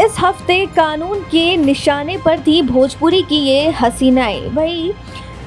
इस हफ्ते कानून के निशाने पर थी भोजपुरी की ये हसीनाएं। भाई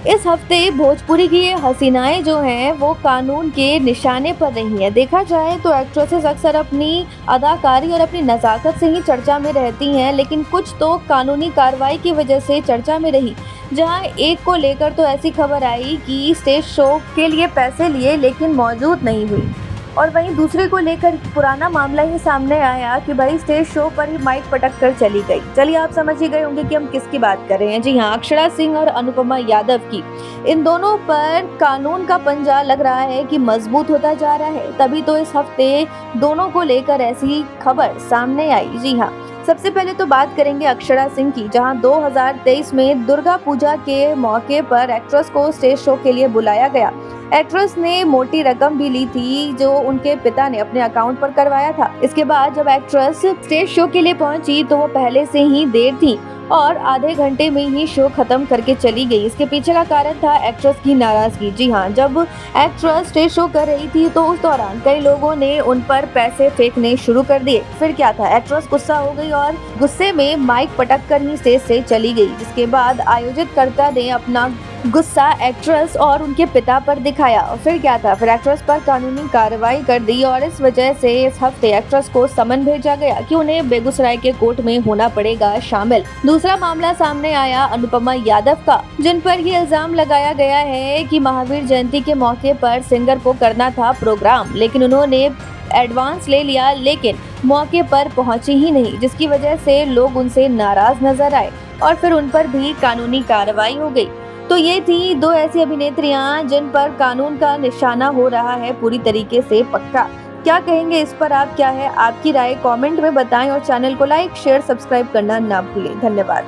इस हफ्ते भोजपुरी की ये हसीनाएं जो हैं वो कानून के निशाने पर रही हैं। देखा जाए तो एक्ट्रेसेस अक्सर अपनी अदाकारी और अपनी नज़ाकत से ही चर्चा में रहती हैं, लेकिन कुछ तो कानूनी कार्रवाई की वजह से चर्चा में रही। जहां एक को लेकर तो ऐसी खबर आई कि स्टेज शो के लिए पैसे लिए लेकिन मौजूद नहीं हुई, और वहीं दूसरे को लेकर पुराना मामला ही सामने आया कि भाई स्टेज शो पर ही माइक पटक कर चली गई। चलिए आप समझ ही गए होंगे कि हम किसकी बात कर रहे हैं। जी हाँ, अक्षरा सिंह और अनुपमा यादव की। इन दोनों पर कानून का पंजा लग रहा है कि मजबूत होता जा रहा है, तभी तो इस हफ्ते दोनों को लेकर ऐसी खबर सामने आई। जी हाँ, सबसे पहले तो बात करेंगे अक्षरा सिंह की, जहां 2023 में दुर्गा पूजा के मौके पर एक्ट्रेस को स्टेज शो के लिए बुलाया गया। एक्ट्रेस ने मोटी रकम भी ली थी जो उनके पिता ने अपने अकाउंट पर करवाया था। इसके बाद जब एक्ट्रेस स्टेज शो के लिए पहुंची तो वो पहले से ही देर थी और आधे घंटे में ही शो खत्म करके चली गई। इसके पीछे का कारण था एक्ट्रेस की नाराजगी। जी हाँ, जब एक्ट्रेस स्टेज शो कर रही थी तो उस दौरान कई लोगों ने उन पर पैसे फेंकने शुरू कर दिए। फिर क्या था, एक्ट्रेस गुस्सा हो गई और गुस्से में माइक पटक कर ही स्टेज से चली गई, जिसके बाद आयोजितकर्ता ने अपना गुस्सा एक्ट्रेस और उनके पिता पर दिखाया। और फिर क्या था, फिर एक्ट्रेस पर कानूनी कार्रवाई कर दी और इस वजह से इस हफ्ते एक्ट्रेस को समन भेजा गया कि उन्हें बेगूसराय के कोर्ट में होना पड़ेगा शामिल। दूसरा मामला सामने आया अनुपमा यादव का, जिन पर ये इल्जाम लगाया गया है कि महावीर जयंती के मौके पर सिंगर को करना था प्रोग्राम, लेकिन उन्होंने एडवांस ले लिया लेकिन मौके पर पहुंची ही नहीं, जिसकी वजह से लोग उनसे नाराज नजर आए और फिर उन पर भी कानूनी कार्रवाई हो गई। तो ये थी दो ऐसी अभिनेत्रियां जिन पर कानून का निशाना हो रहा है पूरी तरीके से पक्का। क्या कहेंगे इस पर आप? क्या है आपकी राय? कमेंट में बताएं और चैनल को लाइक, शेयर, सब्सक्राइब करना ना भूलें। धन्यवाद।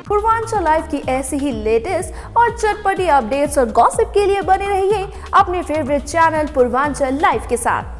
पूर्वांचल लाइव की ऐसी ही लेटेस्ट और चटपटी अपडेट्स और गॉसिप के लिए बने रहिए अपने फेवरेट चैनल पूर्वांचल लाइव के साथ।